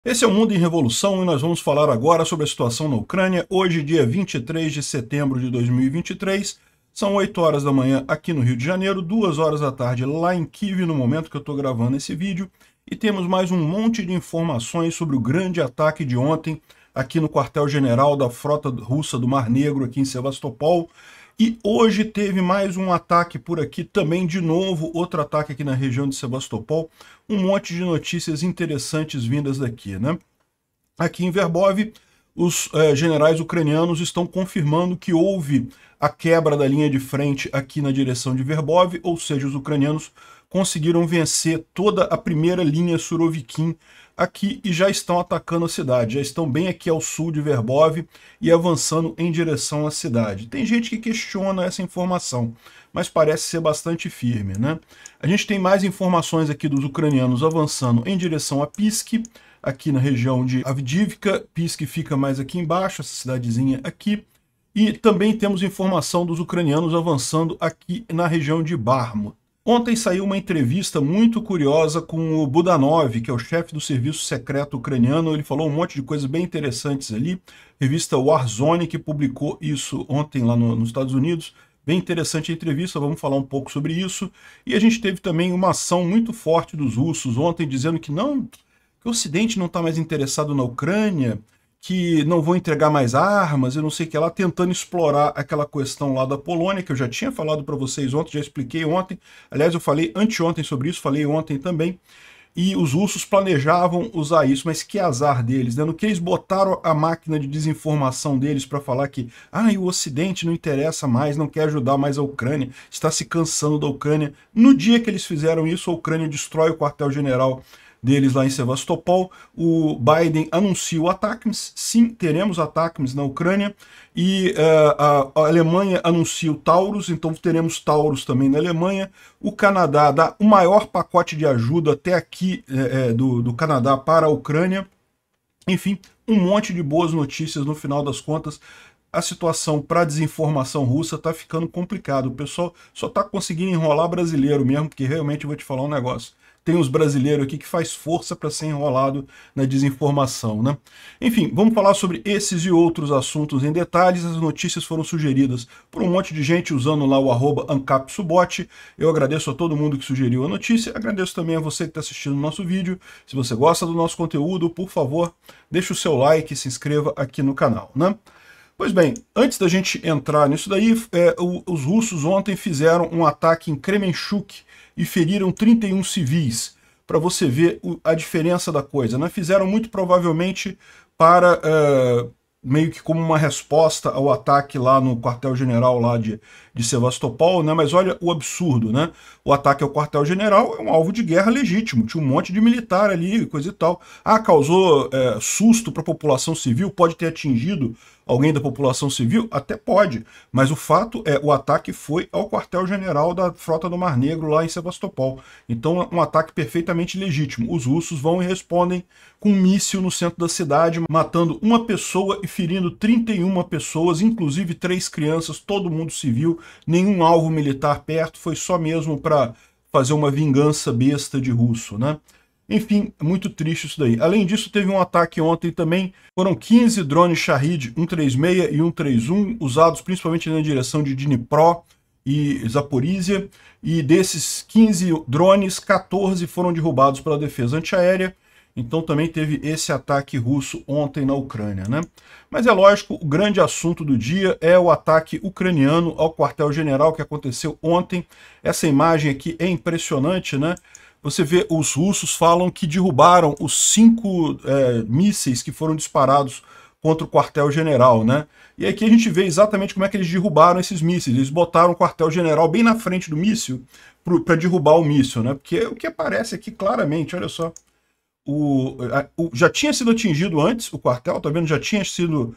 Esse é o Mundo em Revolução e nós vamos falar agora sobre a situação na Ucrânia. Hoje, dia 23 de setembro de 2023, são 8 horas da manhã aqui no Rio de Janeiro, 2 horas da tarde lá em Kiev, no momento que eu estou gravando esse vídeo, e temos mais um monte de informações sobre o grande ataque de ontem aqui no quartel-general da frota russa do Mar Negro, aqui em Sevastopol. E hoje teve mais um ataque por aqui, também de novo, outro ataque aqui na região de Sevastopol. Um monte de notícias interessantes vindas daqui, né? Aqui em Verbov, os generais ucranianos estão confirmando que houve a quebra da linha de frente aqui na direção de Verbov, ou seja, os ucranianos conseguiram vencer toda a primeira linha Surovikin aqui e já estão atacando a cidade, já estão bem aqui ao sul de Verbov e avançando em direção à cidade. Tem gente que questiona essa informação, mas parece ser bastante firme, né? A gente tem mais informações aqui dos ucranianos avançando em direção a Pisk, aqui na região de Avdiivka. Pisk fica mais aqui embaixo, essa cidadezinha aqui. E também temos informação dos ucranianos avançando aqui na região de Bakhmut. Ontem saiu uma entrevista muito curiosa com o Budanov, que é o chefe do serviço secreto ucraniano. Ele falou um monte de coisas bem interessantes ali. Revista Warzone, que publicou isso ontem lá nos Estados Unidos. Bem interessante a entrevista, vamos falar um pouco sobre isso. E a gente teve também uma ação muito forte dos russos ontem, dizendo que não, que o Ocidente não está mais interessado na Ucrânia, que não vão entregar mais armas, eu não sei o que lá, tentando explorar aquela questão lá da Polônia, que eu já tinha falado para vocês ontem, já expliquei ontem. Aliás, eu falei anteontem sobre isso, falei ontem também. E os russos planejavam usar isso, mas que azar deles, né? No que eles botaram a máquina de desinformação deles para falar que o Ocidente não interessa mais, não quer ajudar mais a Ucrânia, está se cansando da Ucrânia. No dia que eles fizeram isso, a Ucrânia destrói o quartel-general deles lá em Sevastopol. O Biden anuncia o ATACMS, sim, teremos ATACMS na Ucrânia, e a Alemanha anuncia o Taurus, então teremos Taurus também na Alemanha. O Canadá dá o maior pacote de ajuda até aqui do Canadá para a Ucrânia. Enfim, um monte de boas notícias no final das contas. A situação para a desinformação russa está ficando complicado. O pessoal só está conseguindo enrolar brasileiro mesmo, porque realmente eu vou te falar um negócio. Tem uns brasileiros aqui que faz força para ser enrolado na desinformação, né? Enfim, vamos falar sobre esses e outros assuntos em detalhes. As notícias foram sugeridas por um monte de gente usando lá o @ancapsubot. Eu agradeço a todo mundo que sugeriu a notícia. Agradeço também a você que está assistindo o nosso vídeo. Se você gosta do nosso conteúdo, por favor, deixe o seu like e se inscreva aqui no canal, né? Pois bem, antes da gente entrar nisso daí, os russos ontem fizeram um ataque em Kremenchuk e feriram 31 civis, para você ver a diferença da coisa, né? Fizeram muito provavelmente para, meio que como uma resposta ao ataque lá no quartel-general lá de Sevastopol, né? Mas olha o absurdo, né? O ataque ao quartel-general é um alvo de guerra legítimo, tinha um monte de militar ali, coisa e tal. Causou susto para a população civil, pode ter atingido alguém da população civil? Até pode, mas o fato é o ataque foi ao quartel-general da frota do Mar Negro lá em Sevastopol. Então é um ataque perfeitamente legítimo. Os russos vão e respondem com um míssil no centro da cidade, matando uma pessoa e ferindo 31 pessoas, inclusive 3 crianças, todo mundo civil, nenhum alvo militar perto, foi só mesmo para fazer uma vingança besta de russo, né? Enfim, muito triste isso daí. Além disso, teve um ataque ontem também. Foram 15 drones Shahed 136 e 131, usados principalmente na direção de Dnipro e Zaporizhia. E desses 15 drones, 14 foram derrubados pela defesa antiaérea. Então também teve esse ataque russo ontem na Ucrânia, né? Mas é lógico, o grande assunto do dia é o ataque ucraniano ao quartel-general que aconteceu ontem. Essa imagem aqui é impressionante, né? Você vê, os russos falam que derrubaram os 5 mísseis que foram disparados contra o quartel-general, né? E aqui a gente vê exatamente como é que eles derrubaram esses mísseis. Eles botaram o quartel-general bem na frente do míssil para derrubar o míssil, né? Porque o que aparece aqui claramente, olha só, já tinha sido atingido antes, o quartel, tá vendo? Já tinha sido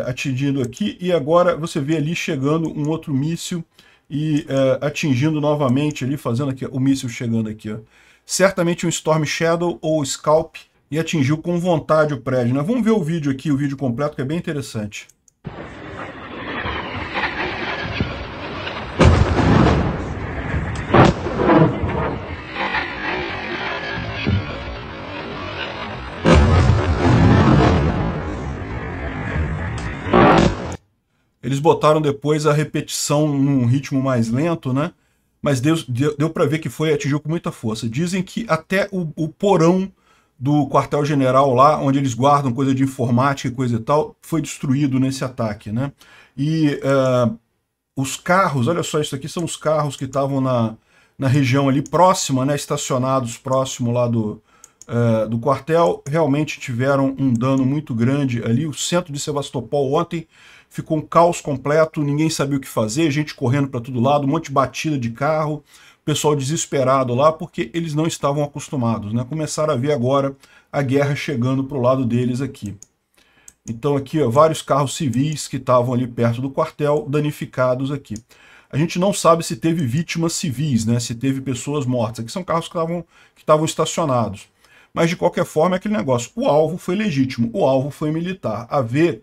atingido aqui, e agora você vê ali chegando um outro míssil e atingindo novamente ali, fazendo aqui o míssil chegando aqui, ó. Certamente um Storm Shadow ou Scalp, e atingiu com vontade o prédio, né? Vamos ver o vídeo aqui, o vídeo completo, que é bem interessante. Eles botaram depois a repetição num ritmo mais lento, né? Mas deu para ver que atingiu com muita força. Dizem que até o porão do quartel-general lá, onde eles guardam coisa de informática e coisa e tal, foi destruído nesse ataque, né? E os carros, olha só, isso aqui são os carros que estavam na região ali próxima, né? Estacionados próximo lá do quartel, realmente tiveram um dano muito grande ali. O centro de Sebastopol ontem ficou um caos completo, ninguém sabia o que fazer, gente correndo para todo lado, um monte de batida de carro, pessoal desesperado lá, porque eles não estavam acostumados, né? Começaram a ver agora a guerra chegando para o lado deles aqui. Então aqui, ó, vários carros civis que estavam ali perto do quartel, danificados aqui. A gente não sabe se teve vítimas civis, né? Se teve pessoas mortas. Aqui são carros que estavam estacionados. Mas, de qualquer forma, é aquele negócio. O alvo foi legítimo, o alvo foi militar. Haver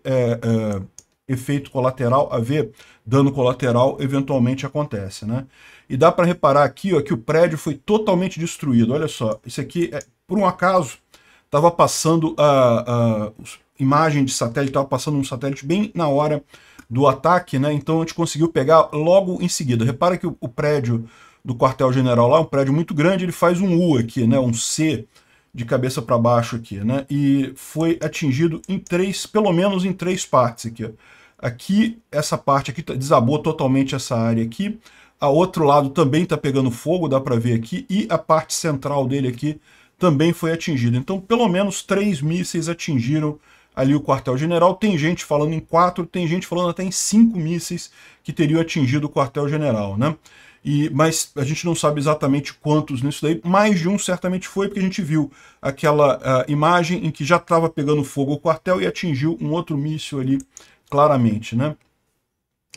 efeito colateral, haver dano colateral, eventualmente acontece, né? E dá para reparar aqui, ó, que o prédio foi totalmente destruído. Olha só, isso aqui, por um acaso, estava passando a imagem de satélite, estava passando um satélite bem na hora do ataque, né? Então a gente conseguiu pegar logo em seguida. Repara que o prédio do quartel-general lá é um prédio muito grande, ele faz um U aqui, né? Um C de cabeça para baixo aqui, né? E foi atingido em pelo menos em três partes aqui, ó. Aqui, essa parte aqui desabou totalmente essa área aqui. A outro lado também está pegando fogo, dá para ver aqui. E a parte central dele aqui também foi atingida. Então, pelo menos 3 mísseis atingiram ali o quartel-general. Tem gente falando em 4, tem gente falando até em 5 mísseis que teriam atingido o quartel-general, né? Mas a gente não sabe exatamente quantos nisso daí. Mais de um certamente foi, porque a gente viu aquela imagem em que já estava pegando fogo o quartel e atingiu um outro míssil ali claramente, né?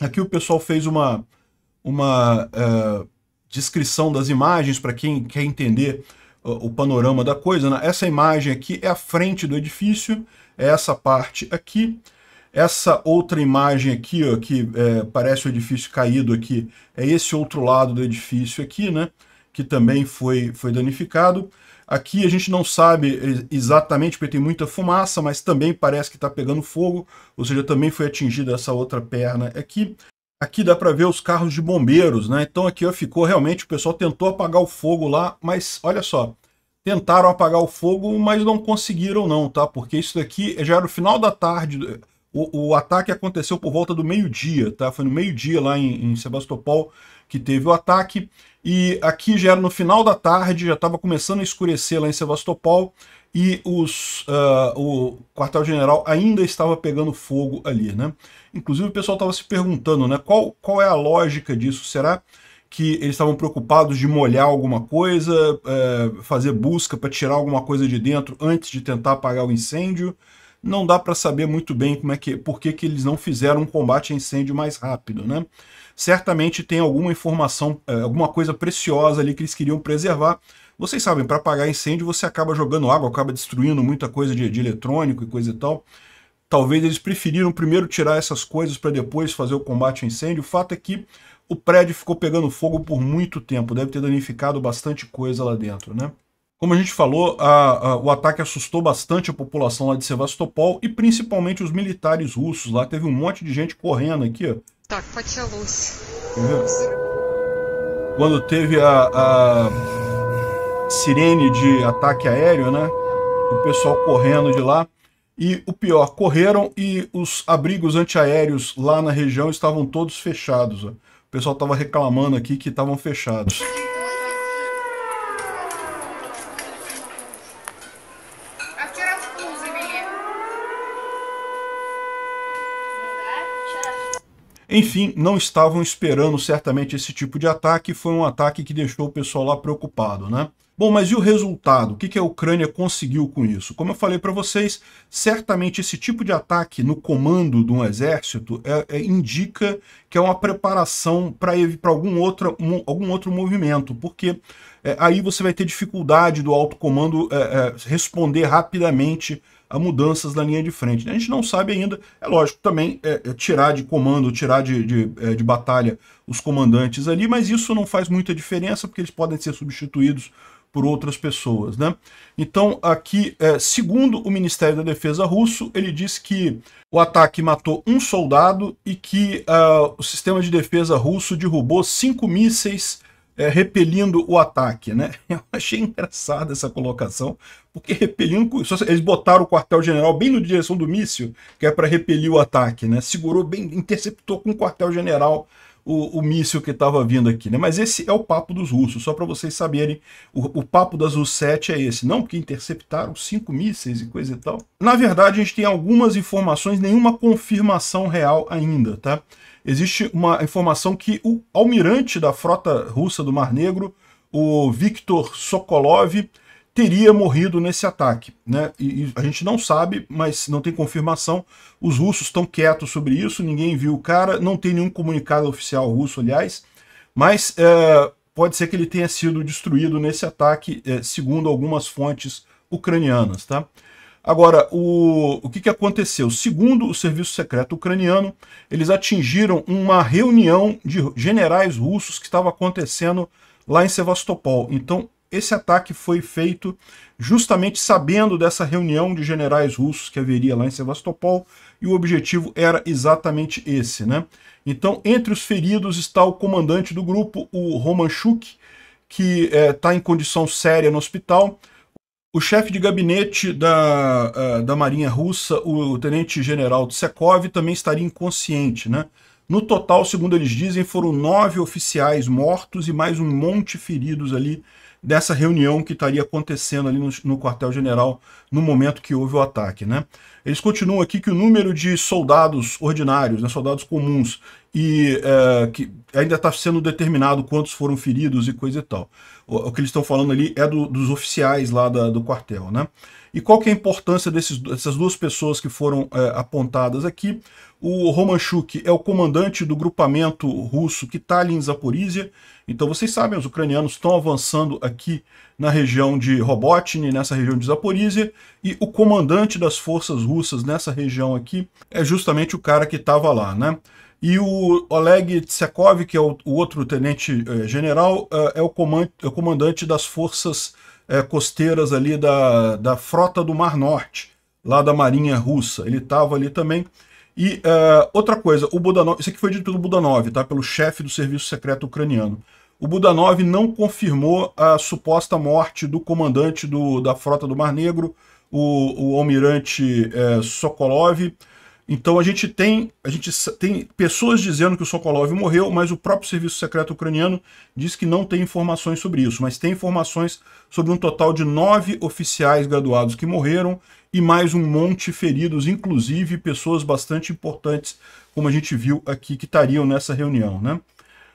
Aqui o pessoal fez uma descrição das imagens para quem quer entender o panorama da coisa, né? Essa imagem aqui é a frente do edifício, é essa parte aqui. Essa outra imagem aqui, ó, que parece o edifício caído aqui, é esse outro lado do edifício aqui, né? Que também foi danificado. Aqui a gente não sabe exatamente, porque tem muita fumaça, mas também parece que está pegando fogo, ou seja, também foi atingida essa outra perna aqui. Aqui dá para ver os carros de bombeiros, né? Então aqui ó, ficou realmente, o pessoal tentou apagar o fogo lá, mas olha só, tentaram apagar o fogo, mas não conseguiram não, tá? Porque isso daqui já era o final da tarde. O ataque aconteceu por volta do meio-dia, tá? Foi no meio-dia lá em Sebastopol que teve o ataque. E aqui já era no final da tarde, já estava começando a escurecer lá em Sebastopol. E o quartel-general ainda estava pegando fogo ali, né? Inclusive o pessoal estava se perguntando, né? Qual é a lógica disso? Será que eles estavam preocupados de molhar alguma coisa, fazer busca para tirar alguma coisa de dentro antes de tentar apagar o incêndio? Não dá para saber muito bem por que eles não fizeram um combate a incêndio mais rápido, né? Certamente tem alguma informação, alguma coisa preciosa ali que eles queriam preservar. Vocês sabem, para apagar incêndio você acaba jogando água, acaba destruindo muita coisa de eletrônico e coisa e tal. Talvez eles preferiram primeiro tirar essas coisas para depois fazer o combate a incêndio. O fato é que o prédio ficou pegando fogo por muito tempo, deve ter danificado bastante coisa lá dentro, né? Como a gente falou, o ataque assustou bastante a população lá de Sevastopol e principalmente os militares russos. Lá teve um monte de gente correndo aqui, ó. Так, почалось. Quando teve a sirene de ataque aéreo, né? O pessoal correndo de lá. E o pior, correram e os abrigos antiaéreos lá na região estavam todos fechados, ó. O pessoal estava reclamando aqui que estavam fechados. Enfim, não estavam esperando certamente esse tipo de ataque, foi um ataque que deixou o pessoal lá preocupado, né? Bom, mas e o resultado? O que a Ucrânia conseguiu com isso? Como eu falei para vocês, certamente esse tipo de ataque no comando de um exército indica que é uma preparação para algum outro movimento, porque aí você vai ter dificuldade do alto comando responder rapidamente a mudanças na linha de frente. A gente não sabe ainda, é lógico, também tirar de comando, tirar de batalha os comandantes ali, mas isso não faz muita diferença, porque eles podem ser substituídos por outras pessoas, né? Então, aqui, segundo o Ministério da Defesa russo, ele diz que o ataque matou um soldado e que o sistema de defesa russo derrubou 5 mísseis repelindo o ataque, né? Eu achei engraçada essa colocação, porque repelindo, eles botaram o quartel-general bem na direção do míssil, que é para repelir o ataque, né? Segurou bem, interceptou com o quartel-general o míssil que estava vindo aqui, né? Mas esse é o papo dos russos, só para vocês saberem, o papo das U-7 é esse, não porque interceptaram 5 mísseis e coisa e tal. Na verdade, a gente tem algumas informações, nenhuma confirmação real ainda, tá? Existe uma informação que o almirante da frota russa do Mar Negro, o Viktor Sokolov, teria morrido nesse ataque, né? E a gente não sabe, mas não tem confirmação. Os russos estão quietos sobre isso, ninguém viu o cara, não tem nenhum comunicado oficial russo, aliás, mas pode ser que ele tenha sido destruído nesse ataque, segundo algumas fontes ucranianas, tá? Agora, o que aconteceu? Segundo o serviço secreto ucraniano, eles atingiram uma reunião de generais russos que estava acontecendo lá em Sevastopol. Então, esse ataque foi feito justamente sabendo dessa reunião de generais russos que haveria lá em Sevastopol, e o objetivo era exatamente esse, né? Então, entre os feridos está o comandante do grupo, o Romanchuk, que está em condição séria no hospital. O chefe de gabinete da Marinha Russa, o tenente-general Tsekov, também estaria inconsciente, né? No total, segundo eles dizem, foram 9 oficiais mortos e mais um monte feridos ali dessa reunião que estaria acontecendo ali no quartel-general no momento que houve o ataque, né? Eles continuam aqui que o número de soldados ordinários, né, soldados comuns, e que ainda está sendo determinado quantos foram feridos e coisa e tal. O que eles estão falando ali é dos oficiais lá do quartel, né? E qual que é a importância dessas duas pessoas que foram apontadas aqui? O Romanchuk é o comandante do grupamento russo que está ali em Zaporizhia. Então vocês sabem, os ucranianos estão avançando aqui na região de Robotyne, nessa região de Zaporizhia, e o comandante das forças russas nessa região aqui é justamente o cara que estava lá, né? E o Oleg Tsekov, que é o outro tenente-general, é o comandante das forças costeiras ali da frota do Mar Norte, lá da Marinha Russa. Ele estava ali também. E outra coisa, o Budanov, isso aqui foi dito pelo Budanov, tá? Pelo chefe do serviço secreto ucraniano. O Budanov não confirmou a suposta morte do comandante da frota do Mar Negro, o almirante Sokolov. Então a gente tem pessoas dizendo que o Sokolov morreu, mas o próprio serviço secreto ucraniano diz que não tem informações sobre isso, mas tem informações sobre um total de 9 oficiais graduados que morreram e mais um monte feridos, inclusive pessoas bastante importantes, como a gente viu aqui, que estariam nessa reunião, né?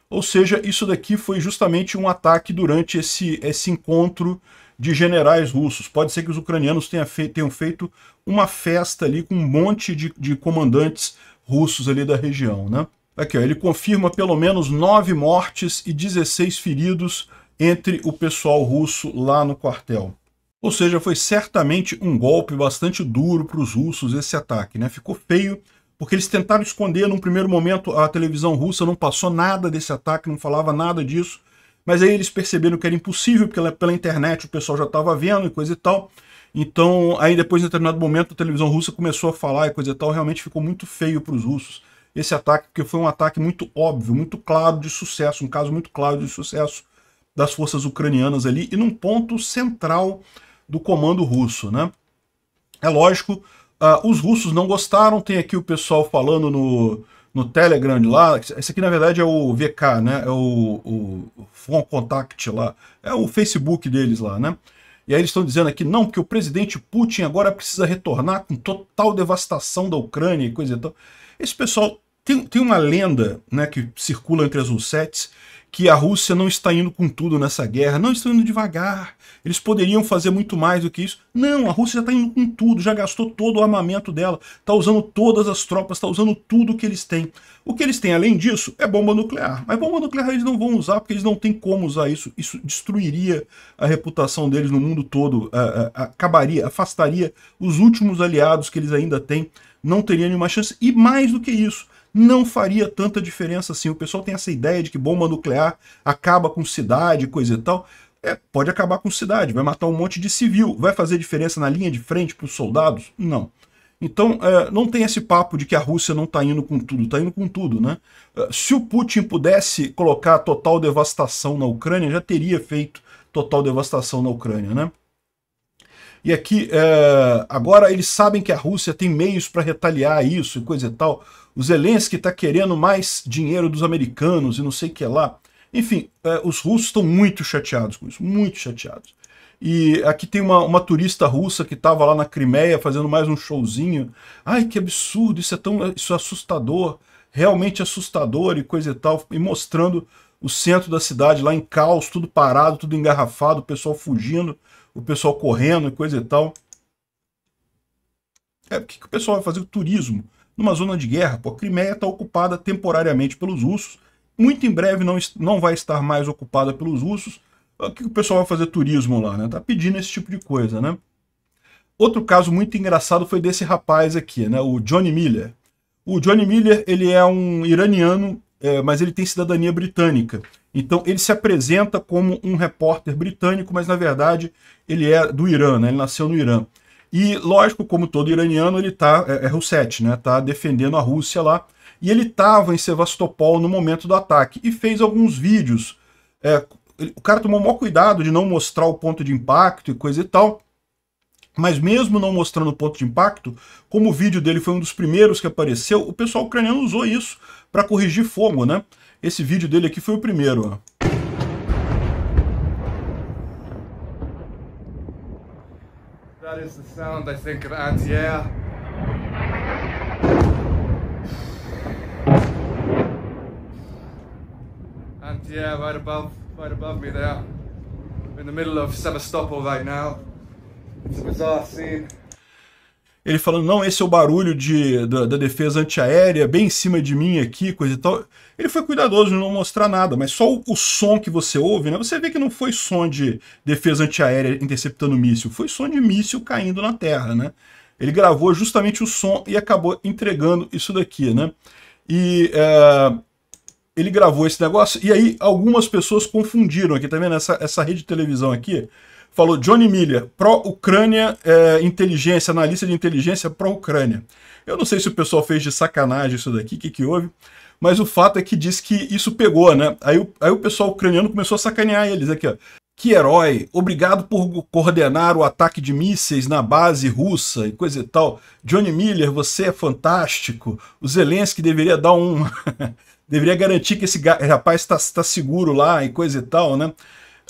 Ou seja, isso daqui foi justamente um ataque durante esse encontro de generais russos. Pode ser que os ucranianos tenham feito uma festa ali com um monte de comandantes russos ali da região, né? Aqui, ó, ele confirma pelo menos 9 mortes e 16 feridos entre o pessoal russo lá no quartel. Ou seja, foi certamente um golpe bastante duro para os russos esse ataque, né? Ficou feio, porque eles tentaram esconder. Num primeiro momento, a televisão russa não passou nada desse ataque, não falava nada disso, mas aí eles perceberam que era impossível, porque pela internet o pessoal já estava vendo e coisa e tal. Então, aí depois, em determinado momento, a televisão russa começou a falar e coisa e tal. Realmente ficou muito feio para os russos esse ataque, porque foi um ataque muito óbvio, muito claro de sucesso, um caso muito claro de sucesso das forças ucranianas ali, e num ponto central do comando russo, né? É lógico, os russos não gostaram. Tem aqui o pessoal falando no Telegram de lá. Esse aqui, na verdade, é o VK, né? É o Phone Contact lá. É o Facebook deles lá, né? E aí eles estão dizendo aqui, não, porque o presidente Putin agora precisa retornar com total devastação da Ucrânia e coisa e tal. Esse pessoal, tem uma lenda, né, que circula entre as U-7s, que a Rússia não está indo com tudo nessa guerra, não estão indo devagar, eles poderiam fazer muito mais do que isso. Não, a Rússia já está indo com tudo, já gastou todo o armamento dela, está usando todas as tropas, está usando tudo que eles têm. O que eles têm, além disso, é bomba nuclear. Mas bomba nuclear eles não vão usar, porque eles não têm como usar isso. Isso destruiria a reputação deles no mundo todo, acabaria, afastaria os últimos aliados que eles ainda têm, não teria nenhuma chance. E mais do que isso, não faria tanta diferença assim. O pessoal tem essa ideia de que bomba nuclear acaba com cidade, coisa e tal. Pode acabar com cidade, vai matar um monte de civil. Vai fazer diferença na linha de frente para os soldados? Não. Então, não tem esse papo de que a Rússia não está indo com tudo, está indo com tudo, né? Se o Putin pudesse colocar total devastação na Ucrânia, já teria feito total devastação na Ucrânia, né? E aqui, agora eles sabem que a Rússia tem meios para retaliar isso e coisa e tal. O Zelensky está querendo mais dinheiro dos americanos e não sei o que lá. Enfim, os russos estão muito chateados com isso, muito chateados. E aqui tem uma turista russa que estava lá na Crimeia fazendo mais um showzinho. Ai, que absurdo, isso é assustador, realmente assustador e coisa e tal. E mostrando o centro da cidade lá em caos, tudo parado, tudo engarrafado, o pessoal fugindo, o pessoal correndo e coisa e tal. O que o pessoal vai fazer? Turismo numa zona de guerra. Pô, a Crimeia está ocupada temporariamente pelos russos. Muito em breve não vai estar mais ocupada pelos russos. O que o pessoal vai fazer turismo lá, né? Tá pedindo esse tipo de coisa, né? Outro caso muito engraçado foi desse rapaz aqui, né? O Johnny Miller. O Johnny Miller, ele é um iraniano, mas ele tem cidadania britânica. Então ele se apresenta como um repórter britânico, mas na verdade ele é do Irã, né? Ele nasceu no Irã. E lógico, como todo iraniano, ele é russete, né? Tá defendendo a Rússia lá. E ele estava em Sevastopol no momento do ataque e fez alguns vídeos. O cara tomou o maior cuidado de não mostrar o ponto de impacto e coisa e tal, mas mesmo não mostrando o ponto de impacto, como o vídeo dele foi um dos primeiros que apareceu, o pessoal ucraniano usou isso para corrigir fogo, né? Esse vídeo dele aqui foi o primeiro, ó. That is the sound, I think, of Antier. Antier, right above me there. I'm in the middle of Sevastopol right now. It's a bizarre scene. Ele falando, não, esse é o barulho da defesa antiaérea, bem em cima de mim aqui, coisa e tal. Ele foi cuidadoso de não mostrar nada, mas só o som que você ouve, né? Você vê que não foi som de defesa antiaérea interceptando míssil, foi som de míssil caindo na terra, né? Ele gravou justamente o som e acabou entregando isso daqui, né? E ele gravou esse negócio, e aí algumas pessoas confundiram aqui, tá vendo? Essa rede de televisão aqui falou Johnny Miller, pró-Ucrânia, inteligência, analista de inteligência pró-Ucrânia. Eu não sei se o pessoal fez de sacanagem isso daqui, o que houve, mas o fato é que diz que isso pegou, né? Aí o pessoal ucraniano começou a sacanear eles aqui, ó. Que herói, obrigado por coordenar o ataque de mísseis na base russa e coisa e tal. Johnny Miller, você é fantástico. O Zelensky deveria dar deveria garantir que esse rapaz está seguro lá e coisa e tal, né?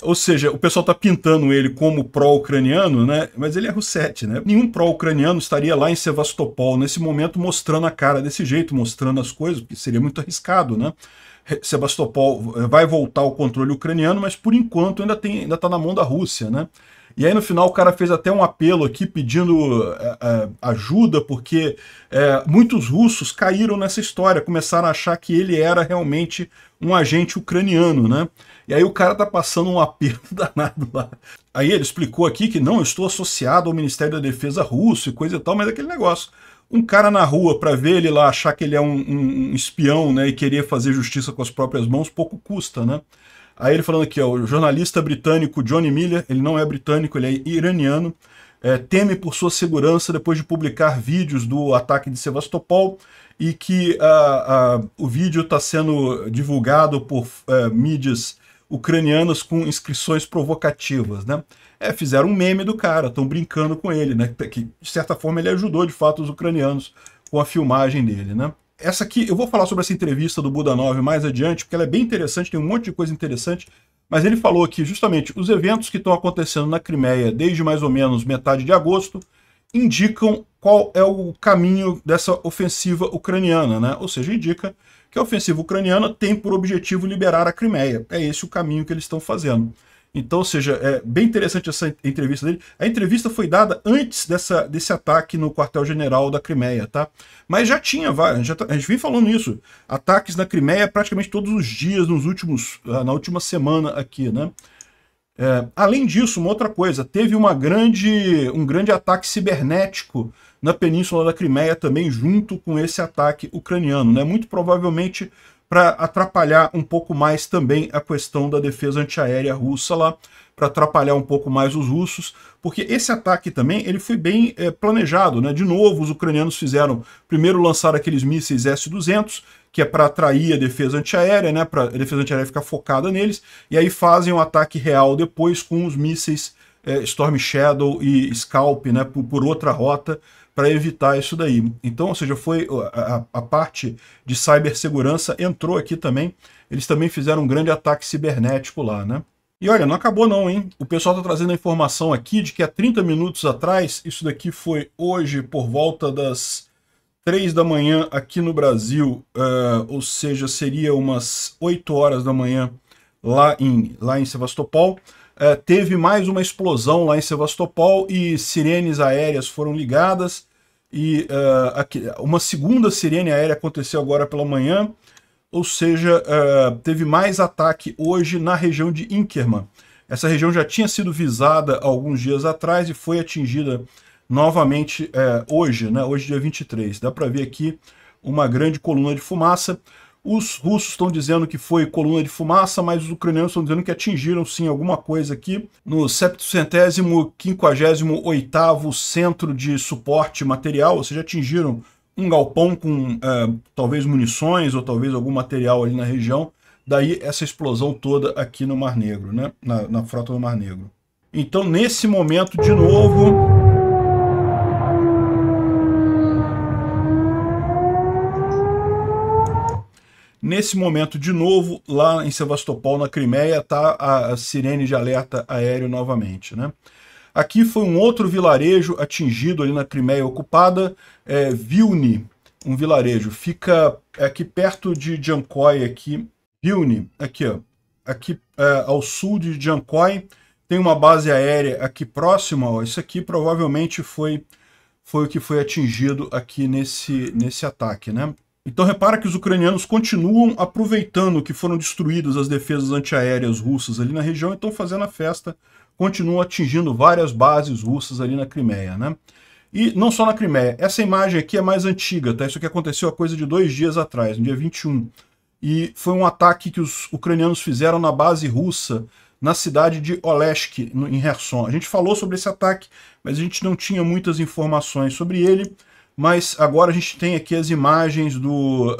Ou seja, o pessoal está pintando ele como pró-ucraniano, né? Mas ele é russete, né? Nenhum pró-ucraniano estaria lá em Sevastopol nesse momento mostrando a cara desse jeito, mostrando as coisas, porque seria muito arriscado, né? Sevastopol vai voltar ao controle ucraniano, mas por enquanto ainda está na mão da Rússia, né? E aí no final o cara fez até um apelo aqui pedindo ajuda, porque muitos russos caíram nessa história, começaram a achar que ele era realmente um agente ucraniano, né? E aí o cara tá passando um apelo danado lá. Aí ele explicou aqui que não, eu estou associado ao Ministério da Defesa russo e coisa e tal, mas aquele negócio. Um cara na rua, para ver ele lá, achar que ele é um espião, né, e querer fazer justiça com as próprias mãos, pouco custa, né? Aí ele falando aqui, ó, o jornalista britânico Johnny Miller, ele não é britânico, ele é iraniano, teme por sua segurança depois de publicar vídeos do ataque de Sevastopol e que o vídeo está sendo divulgado por mídias ucranianas com inscrições provocativas, né? Fizeram um meme do cara, estão brincando com ele, né? Que de certa forma ele ajudou de fato os ucranianos com a filmagem dele, né? Essa aqui, eu vou falar sobre essa entrevista do Budanov mais adiante, porque ela é bem interessante, tem um monte de coisa interessante, mas ele falou aqui justamente os eventos que estão acontecendo na Crimeia desde mais ou menos metade de agosto indicam qual é o caminho dessa ofensiva ucraniana, né? Ou seja, indica que a ofensiva ucraniana tem por objetivo liberar a Crimeia. É esse o caminho que eles estão fazendo. Então, ou seja, é bem interessante essa entrevista dele. A entrevista foi dada antes desse ataque no quartel-general da Crimeia, tá? Mas já tinha, a gente vem falando isso, ataques na Crimeia praticamente todos os dias na última semana aqui, né? Além disso, uma outra coisa, teve um grande ataque cibernético na Península da Crimeia também, junto com esse ataque ucraniano, né? Muito provavelmente para atrapalhar um pouco mais também a questão da defesa antiaérea russa lá, para atrapalhar um pouco mais os russos, porque esse ataque também ele foi bem planejado, né? De novo, os ucranianos fizeram, primeiro lançar aqueles mísseis S-200, que é para atrair a defesa antiaérea, né? Para a defesa antiaérea ficar focada neles, e aí fazem um ataque real depois com os mísseis Storm Shadow e Scalp, né? Por outra rota, para evitar isso daí. Então, ou seja, foi a parte de cibersegurança entrou aqui também. Eles também fizeram um grande ataque cibernético lá, né? E olha, não acabou não, hein? O pessoal está trazendo a informação aqui de que há 30 minutos atrás, isso daqui foi hoje por volta das 3 da manhã aqui no Brasil, ou seja, seria umas 8 horas da manhã lá em Sevastopol. Teve mais uma explosão lá em Sevastopol e sirenes aéreas foram ligadas. E uma segunda sirene aérea aconteceu agora pela manhã. Ou seja, teve mais ataque hoje na região de Inkerman. Essa região já tinha sido visada alguns dias atrás e foi atingida novamente hoje, né? Hoje, dia 23. Dá para ver aqui uma grande coluna de fumaça. Os russos estão dizendo que foi coluna de fumaça, mas os ucranianos estão dizendo que atingiram sim alguma coisa aqui no 758º Centro de Suporte Material, ou seja, atingiram um galpão com talvez munições ou talvez algum material ali na região, daí essa explosão toda aqui no Mar Negro, né? Na frota do Mar Negro. Então, nesse momento, de novo... Nesse momento, de novo, lá em Sevastopol, na Crimeia, está a sirene de alerta aéreo novamente, né? Aqui foi um outro vilarejo atingido ali na Crimeia ocupada, Vilny, um vilarejo. Fica aqui perto de Jankoy, aqui. Vilny, aqui, ó. Aqui ao sul de Jankoy, tem uma base aérea aqui próxima, ó. Isso aqui provavelmente foi o que foi atingido aqui nesse ataque, né? Então repara que os ucranianos continuam aproveitando que foram destruídas as defesas antiaéreas russas ali na região e estão fazendo a festa, continuam atingindo várias bases russas ali na Crimeia, né? E não só na Crimeia, essa imagem aqui é mais antiga, tá? Isso aqui aconteceu há coisa de 2 dias atrás, no dia 21. E foi um ataque que os ucranianos fizeram na base russa, na cidade de Olesk, em Kherson. A gente falou sobre esse ataque, mas a gente não tinha muitas informações sobre ele. Mas agora a gente tem aqui as imagens do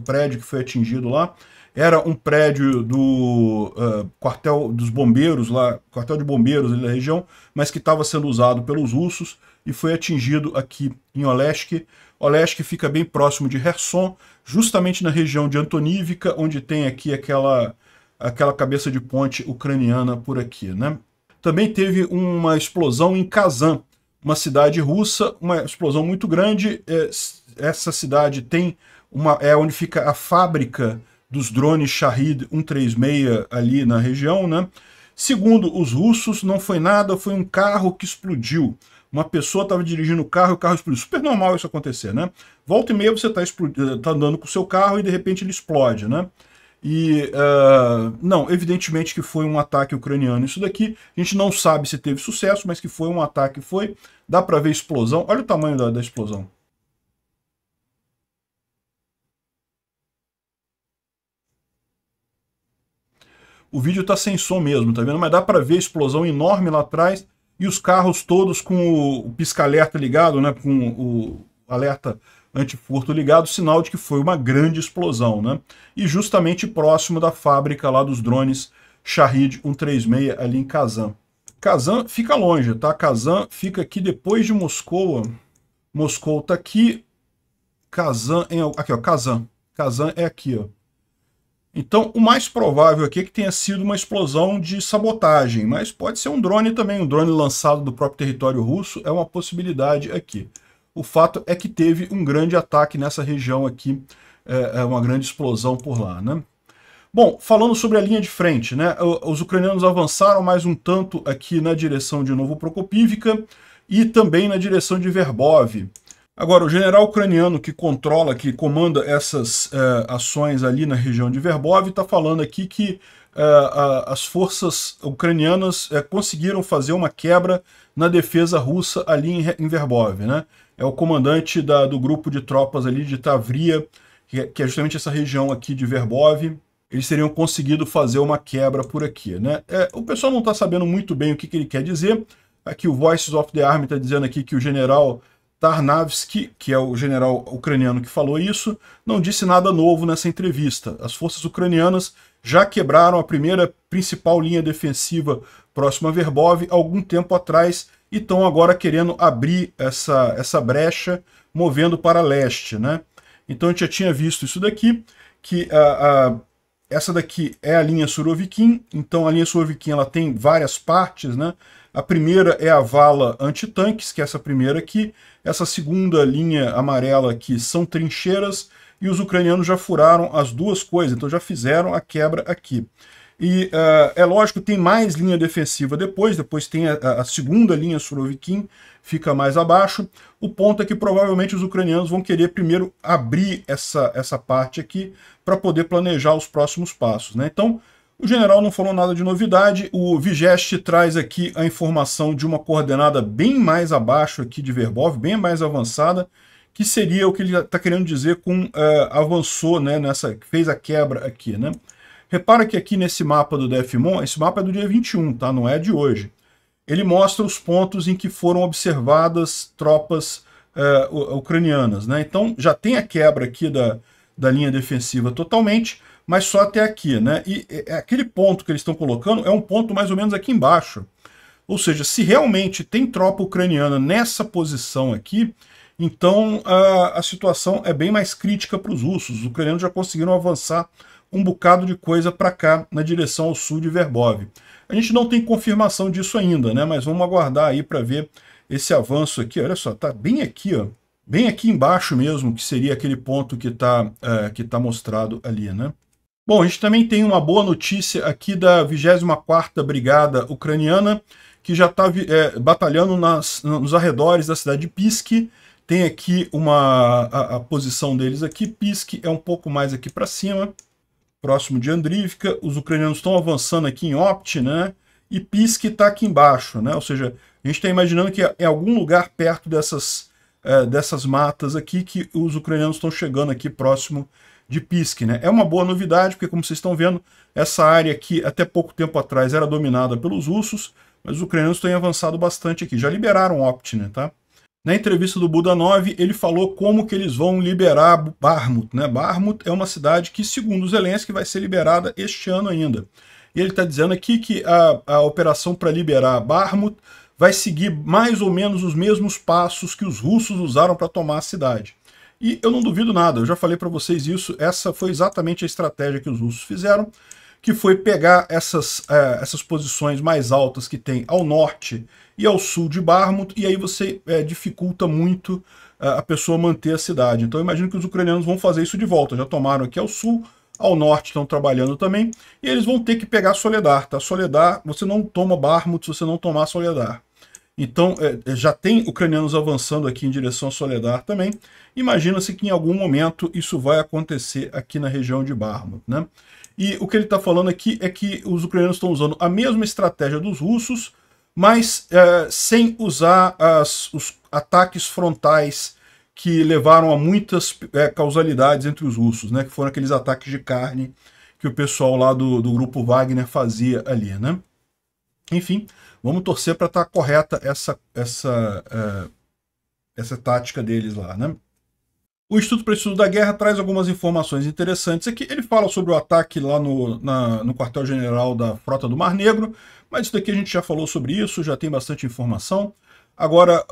prédio que foi atingido lá. Era um prédio do quartel dos bombeiros lá, quartel de bombeiros ali da região, mas que estava sendo usado pelos russos e foi atingido aqui em Olesk. Olesk fica bem próximo de Kherson, justamente na região de Antonivka, onde tem aqui aquela cabeça de ponte ucraniana por aqui, né? Também teve uma explosão em Kazan, uma cidade russa, uma explosão muito grande. Essa cidade é onde fica a fábrica dos drones Shahed 136 ali na região, né? Segundo os russos, não foi nada, foi um carro que explodiu. Uma pessoa estava dirigindo o carro e o carro explodiu. Super normal isso acontecer, né? Volta e meia você tá andando com o seu carro e de repente ele explode, né? E, não, evidentemente que foi um ataque ucraniano isso daqui. A gente não sabe se teve sucesso, mas que foi um ataque, foi. Dá para ver explosão. Olha o tamanho da explosão. O vídeo tá sem som mesmo, tá vendo? Mas dá para ver a explosão enorme lá atrás e os carros todos com o pisca-alerta ligado, né? Com o alerta antifurto ligado, sinal de que foi uma grande explosão, né? E justamente próximo da fábrica lá dos drones Shahed 136 ali em Kazan. Kazan fica longe, tá? Kazan fica aqui depois de Moscou. Moscou tá aqui. Kazan aqui, ó, Kazan. Kazan é aqui, ó. Então, o mais provável aqui é que tenha sido uma explosão de sabotagem, mas pode ser um drone também, um drone lançado do próprio território russo, é uma possibilidade aqui. O fato é que teve um grande ataque nessa região aqui, uma grande explosão por lá, né? Bom, falando sobre a linha de frente, né? Os ucranianos avançaram mais um tanto aqui na direção de Novoprokopivka e também na direção de Verbov. Agora, o general ucraniano que comanda essas ações ali na região de Verbov, está falando aqui que as forças ucranianas conseguiram fazer uma quebra na defesa russa ali em Verbov, né? É o comandante do grupo de tropas ali de Tavria que é justamente essa região aqui de Verbov, eles teriam conseguido fazer uma quebra por aqui, né? O pessoal não está sabendo muito bem o que ele quer dizer. Aqui o Voices of the Army está dizendo aqui que o general Tarnavsky, que é o general ucraniano que falou isso, não disse nada novo nessa entrevista. As forças ucranianas já quebraram a primeira principal linha defensiva próxima a Verbov algum tempo atrás e estão agora querendo abrir essa brecha, movendo para leste, né? Então a gente já tinha visto isso daqui, que essa daqui é a linha Surovikin. Então a linha Surovikin ela tem várias partes, né? A primeira é a vala antitanques, que é essa primeira aqui. Essa segunda linha amarela aqui são trincheiras, e os ucranianos já furaram as duas coisas, então já fizeram a quebra aqui. E é lógico, tem mais linha defensiva depois tem a segunda linha Surovikin, fica mais abaixo. O ponto é que provavelmente os ucranianos vão querer primeiro abrir essa parte aqui para poder planejar os próximos passos, né? Então, o general não falou nada de novidade. O Vigeste traz aqui a informação de uma coordenada bem mais abaixo aqui de Verbov, bem mais avançada, que seria o que ele está querendo dizer com avançou, né, fez a quebra aqui, né? Repara que aqui nesse mapa do DFMON, esse mapa é do dia 21, tá? Não é de hoje. Ele mostra os pontos em que foram observadas tropas ucranianas, né? Então já tem a quebra aqui da linha defensiva totalmente, mas só até aqui, né? E aquele ponto que eles estão colocando é um ponto mais ou menos aqui embaixo. Ou seja, se realmente tem tropa ucraniana nessa posição aqui, então a situação é bem mais crítica para os russos. Os ucranianos já conseguiram avançar um bocado de coisa para cá, na direção ao sul de Verbov. A gente não tem confirmação disso ainda, né? Mas vamos aguardar aí para ver esse avanço aqui. Olha só, tá bem aqui, ó. Bem aqui embaixo mesmo, que seria aquele ponto que tá mostrado ali, né? Bom, a gente também tem uma boa notícia aqui da 24ª Brigada Ucraniana, que já está batalhando nos arredores da cidade de Pisk. Tem aqui a posição deles aqui. Pisk é um pouco mais aqui para cima, próximo de Andrivka. Os ucranianos estão avançando aqui em Opt, né? E Pisk está aqui embaixo, né? Ou seja, a gente está imaginando que é em algum lugar perto dessas matas aqui que os ucranianos estão chegando aqui próximo de Pisk, né? É uma boa novidade, porque como vocês estão vendo, essa área aqui até pouco tempo atrás era dominada pelos russos, mas os ucranianos têm avançado bastante aqui. Já liberaram Opt, né, tá? Na entrevista do Budanov, ele falou como que eles vão liberar Bakhmut, né? Bakhmut é uma cidade que, segundo Zelensky, vai ser liberada este ano ainda. E ele está dizendo aqui que a operação para liberar Bakhmut vai seguir mais ou menos os mesmos passos que os russos usaram para tomar a cidade. E eu não duvido nada, eu já falei para vocês isso, essa foi exatamente a estratégia que os russos fizeram, que foi pegar essas posições mais altas que tem ao norte e ao sul de Bakhmut, e aí você dificulta muito a pessoa manter a cidade. Então eu imagino que os ucranianos vão fazer isso de volta, já tomaram aqui ao sul, ao norte estão trabalhando também, e eles vão ter que pegar Soledar, tá? Soledar, você não toma Bakhmut se você não tomar Soledar. Então, já tem ucranianos avançando aqui em direção a Soledar também. Imagina-se que em algum momento isso vai acontecer aqui na região de Bakhmut, né? E o que ele está falando aqui é que os ucranianos estão usando a mesma estratégia dos russos, mas sem usar os ataques frontais que levaram a muitas causalidades entre os russos, né? Que foram aqueles ataques de carne que o pessoal lá do grupo Wagner fazia ali, né? Enfim, vamos torcer para estar correta essa tática deles lá, né? O Instituto para o Estudo da Guerra traz algumas informações interessantes aqui. Ele fala sobre o ataque lá no quartel-general da Frota do Mar Negro, mas isso daqui a gente já falou sobre isso, já tem bastante informação. Agora,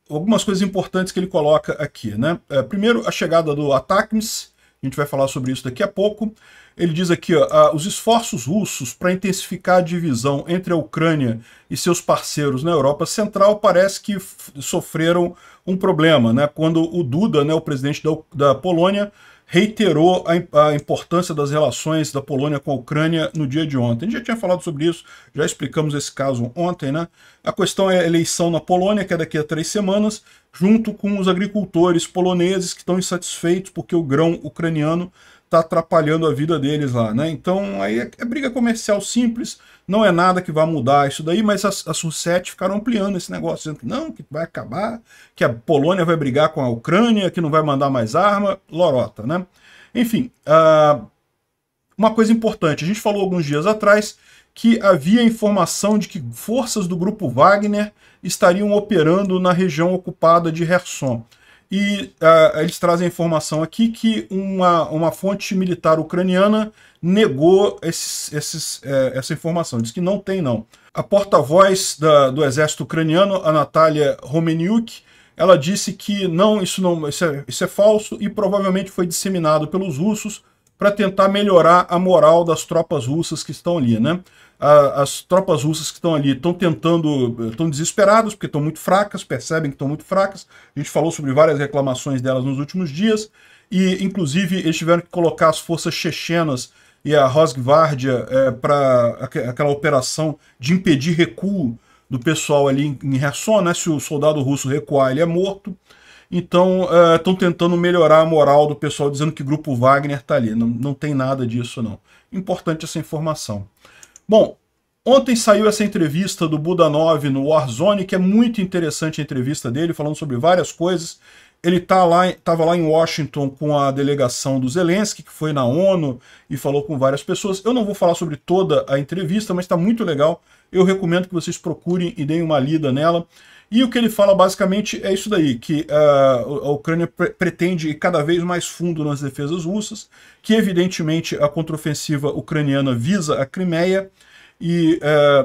algumas coisas importantes que ele coloca aqui, né? Primeiro, a chegada do ATACMS, a gente vai falar sobre isso daqui a pouco. Ele diz aqui, ó, os esforços russos para intensificar a divisão entre a Ucrânia e seus parceiros na Europa Central parece que sofreram um problema, né? Quando o Duda, né, o presidente da Polônia, reiterou a importância das relações da Polônia com a Ucrânia no dia de ontem. A gente já tinha falado sobre isso, já explicamos esse caso ontem, né? A questão é a eleição na Polônia, que é daqui a 3 semanas, junto com os agricultores poloneses que estão insatisfeitos porque o grão ucraniano tá atrapalhando a vida deles lá, né? Então aí é briga comercial simples, não é nada que vai mudar isso daí, mas as Russet ficaram ampliando esse negócio, dizendo que não, que vai acabar, que a Polônia vai brigar com a Ucrânia, que não vai mandar mais arma, lorota, né? Enfim, uma coisa importante, a gente falou alguns dias atrás que havia informação de que forças do grupo Wagner estariam operando na região ocupada de Kherson. E eles trazem a informação aqui que uma fonte militar ucraniana negou essa informação, diz que não tem não. A porta-voz do exército ucraniano, a Natalia Romeniuk, ela disse que isso é falso e provavelmente foi disseminado pelos russos para tentar melhorar a moral das tropas russas que estão ali, né? As tropas russas que estão ali estão desesperadas, porque estão muito fracas, percebem que estão muito fracas. A gente falou sobre várias reclamações delas nos últimos dias, e inclusive eles tiveram que colocar as forças chechenas e a Rosgvardia para aquela operação de impedir recuo do pessoal ali em Kherson, né? Se o soldado russo recuar, ele é morto. Então, estão tentando melhorar a moral do pessoal, dizendo que o grupo Wagner está ali. Não tem nada disso, não. Importante essa informação. Bom, ontem saiu essa entrevista do Budanov no Warzone, que é muito interessante a entrevista dele, falando sobre várias coisas. Ele estava lá em Washington com a delegação do Zelensky, que foi na ONU, e falou com várias pessoas. Eu não vou falar sobre toda a entrevista, mas está muito legal. Eu recomendo que vocês procurem e deem uma lida nela. E o que ele fala basicamente é isso daí, que a Ucrânia pretende ir cada vez mais fundo nas defesas russas, que evidentemente a contraofensiva ucraniana visa a Crimeia, e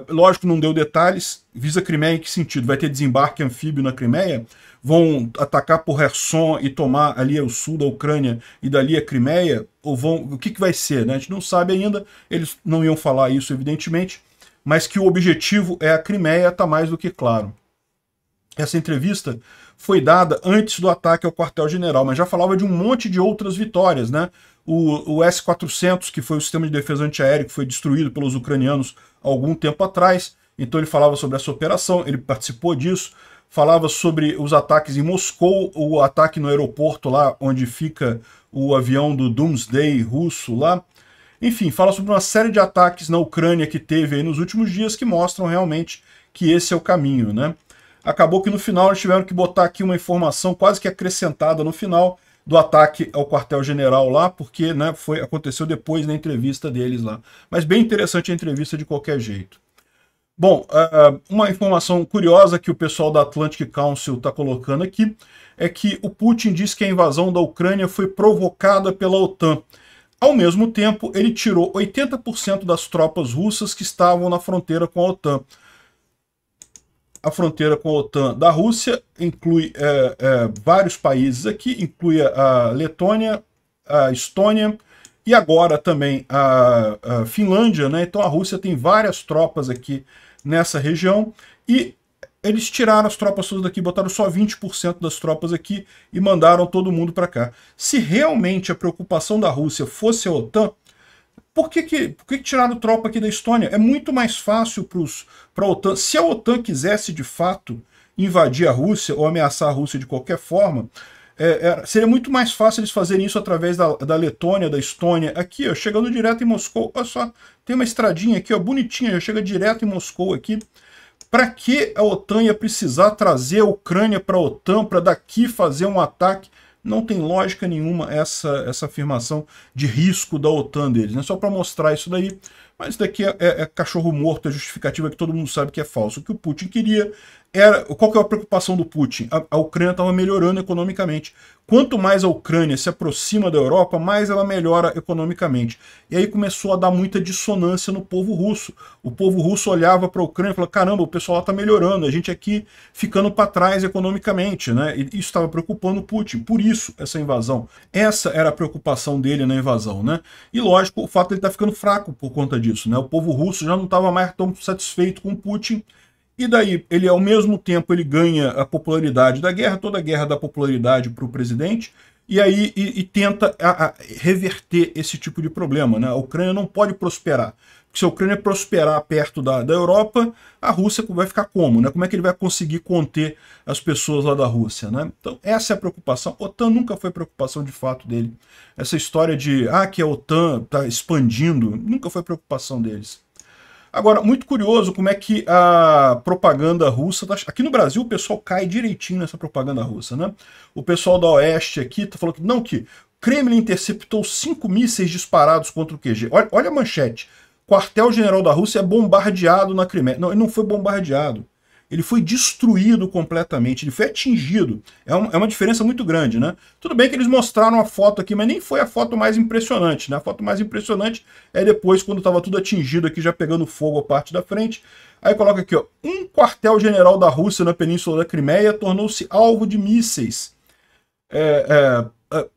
lógico não deu detalhes, visa a Crimeia em que sentido? Vai ter desembarque anfíbio na Crimeia? Vão atacar por Kherson e tomar ali o sul da Ucrânia e dali a Crimeia? Ou o que vai ser, né? A gente não sabe ainda, eles não iam falar isso evidentemente, mas que o objetivo é a Crimeia está mais do que claro. Essa entrevista foi dada antes do ataque ao quartel-general, mas já falava de um monte de outras vitórias, né? O S-400, que foi o sistema de defesa antiaéreo que foi destruído pelos ucranianos há algum tempo atrás, então ele falava sobre essa operação, ele participou disso, falava sobre os ataques em Moscou, o ataque no aeroporto lá onde fica o avião do Doomsday russo lá. Enfim, fala sobre uma série de ataques na Ucrânia que teve aí nos últimos dias que mostram realmente que esse é o caminho, né? Acabou que no final eles tiveram que botar aqui uma informação quase que acrescentada no final do ataque ao quartel-general lá, porque né, aconteceu depois na entrevista deles lá. Mas bem interessante a entrevista de qualquer jeito. Bom, uma informação curiosa que o pessoal da Atlantic Council está colocando aqui é que o Putin diz que a invasão da Ucrânia foi provocada pela OTAN. Ao mesmo tempo, ele tirou 80% das tropas russas que estavam na fronteira com a OTAN. A fronteira com a OTAN da Rússia inclui vários países aqui, inclui a Letônia, a Estônia e agora também a Finlândia, né? Então a Rússia tem várias tropas aqui nessa região e eles tiraram as tropas todas daqui, botaram só 20% das tropas aqui e mandaram todo mundo para cá. Se realmente a preocupação da Rússia fosse a OTAN, por que tiraram tropa aqui da Estônia? É muito mais fácil para a OTAN. Se a OTAN quisesse, de fato, invadir a Rússia ou ameaçar a Rússia de qualquer forma, seria muito mais fácil eles fazerem isso através da Letônia, da Estônia. Aqui, ó, chegando direto em Moscou. Olha só, tem uma estradinha aqui, ó, bonitinha, já chega direto em Moscou aqui. Para que a OTAN ia precisar trazer a Ucrânia para a OTAN, para daqui fazer um ataque? Não tem lógica nenhuma essa afirmação de risco da OTAN deles, né? Só para mostrar isso daí, mas isso daqui é cachorro morto, é justificativa que todo mundo sabe que é falso. O que o Putin queria era... Qual que é a preocupação do Putin? A Ucrânia estava melhorando economicamente. Quanto mais a Ucrânia se aproxima da Europa, mais ela melhora economicamente. E aí começou a dar muita dissonância no povo russo. O povo russo olhava para a Ucrânia e falava, caramba, o pessoal lá está melhorando, a gente aqui ficando para trás economicamente, né? E isso estava preocupando o Putin. Por isso, essa invasão. Essa era a preocupação dele na invasão, né? E lógico, o fato de ele estar ficando fraco por conta disso, né? O povo russo já não estava mais tão satisfeito com o Putin. E daí, ele ao mesmo tempo ele ganha a popularidade da guerra, toda a guerra dá popularidade para o presidente, e aí tenta reverter esse tipo de problema, né? A Ucrânia não pode prosperar, se a Ucrânia prosperar perto da Europa, a Rússia vai ficar como? Né? Como é que ele vai conseguir conter as pessoas lá da Rússia? Né? Então essa é a preocupação. A OTAN nunca foi preocupação de fato dele. Essa história de que a OTAN está expandindo, nunca foi preocupação deles. Agora, muito curioso como é que a propaganda russa... Aqui no Brasil o pessoal cai direitinho nessa propaganda russa, né? O pessoal da Oeste aqui tá falando que não, que Kremlin interceptou 5 mísseis disparados contra o QG. Olha a manchete. Quartel-general da Rússia é bombardeado na Crimeia. Não, ele não foi bombardeado. Ele foi destruído completamente, ele foi atingido. É uma diferença muito grande, né? Tudo bem que eles mostraram a foto aqui, mas nem foi a foto mais impressionante, né? A foto mais impressionante é depois, quando estava tudo atingido aqui, já pegando fogo a parte da frente. Aí coloca aqui, ó, um quartel-general da Rússia na Península da Crimeia tornou-se alvo de mísseis.